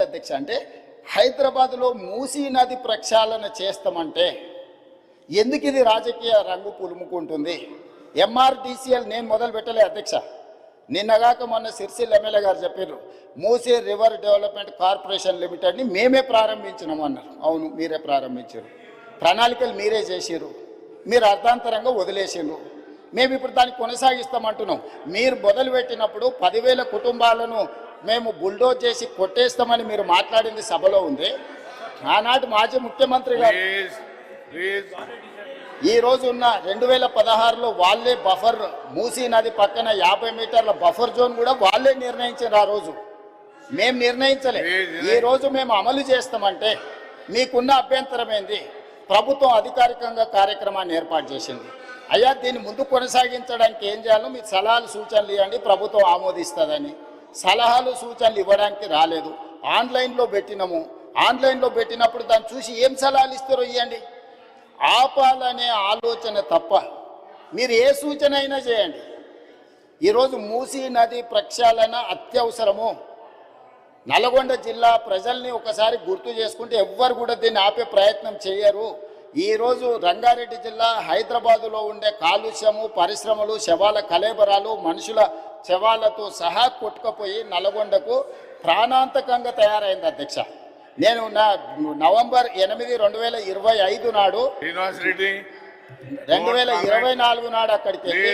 అధ్యక్ష అంటే హైదరాబాద్లో మూసీ నది ప్రక్షాళన చేస్తామంటే ఎందుకు ఇది రాజకీయ రంగు పులుముకుంటుంది? ఎంఆర్డీసీఎల్ నేను మొదలు పెట్టలే అధ్యక్ష. నిన్నగాక మొన్న సిరిసిల్ల ఎమ్మెల్యే గారు చెప్పారు మూసీ రివర్ డెవలప్మెంట్ కార్పొరేషన్ లిమిటెడ్ని మేమే ప్రారంభించినాము అన్నారు. అవును, మీరే ప్రారంభించారు, ప్రణాళికలు మీరే చేసారు, మీరు అర్థాంతరంగా వదిలేసారు. మేము ఇప్పుడు దాన్ని కొనసాగిస్తామంటున్నాం. మీరు మొదలుపెట్టినప్పుడు 10,000 కుటుంబాలను మేము బుల్డోజ్ చేసి కొట్టేస్తామని మీరు మాట్లాడింది సభలో ఉంది. ఆనాటి మాజీ ముఖ్యమంత్రి గారు ఈ రోజు ఉన్న 2016లో వాళ్ళే బఫర్ మూసీ నది పక్కన 50 మీటర్ల బఫర్ జోన్ కూడా వాళ్ళే నిర్ణయించారు. ఆ రోజు మేము నిర్ణయించలే. ఈ రోజు మేము అమలు చేస్తామంటే మీకున్న అభ్యంతరం ఏంది? ప్రభుత్వం అధికారికంగా కార్యక్రమాన్ని ఏర్పాటు చేసింది. అయ్యా, దీన్ని ముందు కొనసాగించడానికి ఏం చేయాలో మీరు సలహాలు సూచనలు ఇవ్వండి, ప్రభుత్వం ఆమోదిస్తుందని. సలహాలు సూచనలు ఇవ్వడానికి రాలేదు. ఆన్లైన్లో పెట్టినాము. ఆన్లైన్లో పెట్టినప్పుడు దాన్ని చూసి ఏం సలహాలు ఇస్తారో ఇవ్వండి. ఆపాలనే ఆలోచన తప్ప మీరు ఏ సూచన అయినా చేయండి. ఈరోజు మూసీ నది ప్రక్షాళన అత్యవసరము. నల్గొండ జిల్లా ప్రజల్ని ఒకసారి గుర్తు చేసుకుంటే ఎవ్వరు కూడా దీన్ని ఆపే ప్రయత్నం చేయరు. ఈరోజు రంగారెడ్డి జిల్లా హైదరాబాదులో ఉండే కాలుష్యము, పరిశ్రమలు, శవాల కలేబరాలు, మనుషుల శవాలతో సహా కొట్టుకుపోయి నల్గొండకు ప్రాణాంతకంగా తయారైంది అధ్యక్ష. నేను నవంబర్ 8, 2025 నాడు 2024 నాడు అక్కడికి వెళ్ళి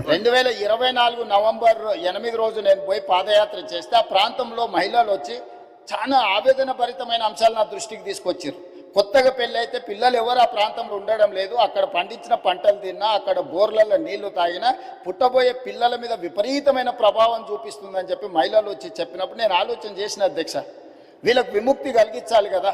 2024 నవంబర్ 8 రోజు నేను పోయి పాదయాత్ర చేస్తే ఆ ప్రాంతంలో మహిళలు వచ్చి చాలా ఆవేదన భరితమైన అంశాలు నా దృష్టికి తీసుకొచ్చారు. కొత్తగా పెళ్ళి అయితే పిల్లలు ఎవరు ఆ ప్రాంతంలో ఉండడం లేదు. అక్కడ పండించిన పంటలు తిన్నా, అక్కడ బోర్లలో నీళ్లు తాగినా పుట్టబోయే పిల్లల మీద విపరీతమైన ప్రభావం చూపిస్తుందని చెప్పి మహిళలు వచ్చి చెప్పినప్పుడు నేను ఆలోచన చేసిన అధ్యక్ష, వీళ్ళకు విముక్తి కలిగించాలి కదా,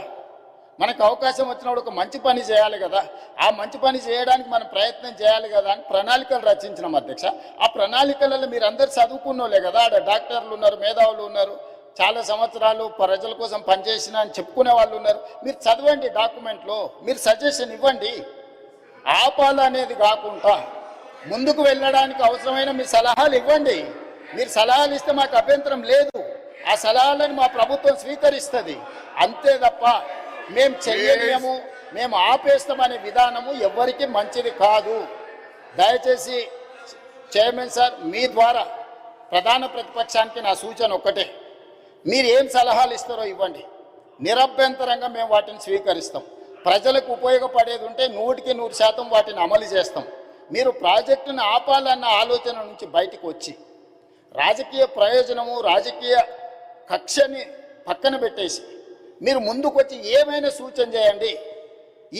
మనకు అవకాశం వచ్చినప్పుడు ఒక మంచి పని చేయాలి కదా, ఆ మంచి పని చేయడానికి మనం ప్రయత్నం చేయాలి కదా అని ప్రణాళికలు రచించినాం అధ్యక్ష. ఆ ప్రణాళికలలో మీరు అందరు చదువుకున్నోలే కదా, ఆడ డాక్టర్లు ఉన్నారు, మేధావులు ఉన్నారు, చాలా సంవత్సరాలు ప్రజల కోసం పనిచేసిన అని చెప్పుకునే వాళ్ళు ఉన్నారు. మీరు చదవండి, డాక్యుమెంట్లో మీరు సజెషన్ ఇవ్వండి. ఆపాలనేది కాకుండా ముందుకు వెళ్ళడానికి అవసరమైన మీ సలహాలు ఇవ్వండి. మీరు సలహాలు ఇస్తే మాకు అభ్యంతరం లేదు. ఆ సలహాలను మా ప్రభుత్వం స్వీకరిస్తుంది. అంతే తప్ప మేము చెయ్యలేము, మేము ఆపేస్తామనే విధానము ఎవరికి మంచిది కాదు. దయచేసి చైర్మన్ సార్, మీ ద్వారా ప్రధాన ప్రతిపక్షానికి నా సూచన ఒక్కటే, మీరు ఏం సలహాలు ఇస్తారో ఇవ్వండి. నిరభ్యంతరంగా మేము వాటిని స్వీకరిస్తాం. ప్రజలకు ఉపయోగపడేది ఉంటే 100% వాటిని అమలు చేస్తాం. మీరు ప్రాజెక్టును ఆపాలన్న ఆలోచన నుంచి బయటకు వచ్చి రాజకీయ ప్రయోజనము, రాజకీయ కక్షని పక్కన పెట్టేసి మీరు ముందుకు వచ్చి ఏమైనా సూచన చేయండి.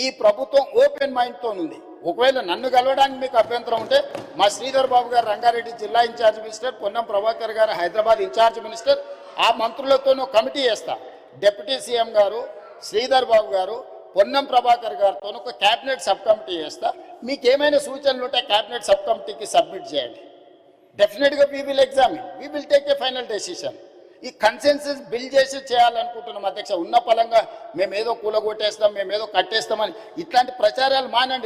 ఈ ప్రభుత్వం ఓపెన్ మైండ్తో ఉంది. ఒకవేళ నన్ను కలవడానికి మీకు అభ్యంతరం ఉంటే మా శ్రీధర్ బాబు గారు రంగారెడ్డి జిల్లా ఇన్ఛార్జ్ మినిస్టర్, పొన్నం ప్రభాకర్ గారు హైదరాబాద్ ఇన్ఛార్జ్ మినిస్టర్, ఆ మంత్రులతోనూ కమిటీ వేస్తా. డిప్యూటీ సీఎం గారు, శ్రీధర్ బాబు గారు, పొన్నం ప్రభాకర్ గారితో ఒక క్యాబినెట్ సబ్ కమిటీ వేస్తా. మీకు ఏమైనా సూచనలు ఉంటే క్యాబినెట్ సబ్ కమిటీకి సబ్మిట్ చేయండి. డెఫినెట్గా we will examine, we will take a final decision. ఈ కన్సెన్సస్ బిల్డ్ చేసి చేయాలనుకుంటున్నాం అధ్యక్ష. ఉన్న పలంగా మేమేదో కూలగొట్టేస్తాం, మేమేదో కట్టేస్తామని ఇట్లాంటి ప్రచారాలు మానండి.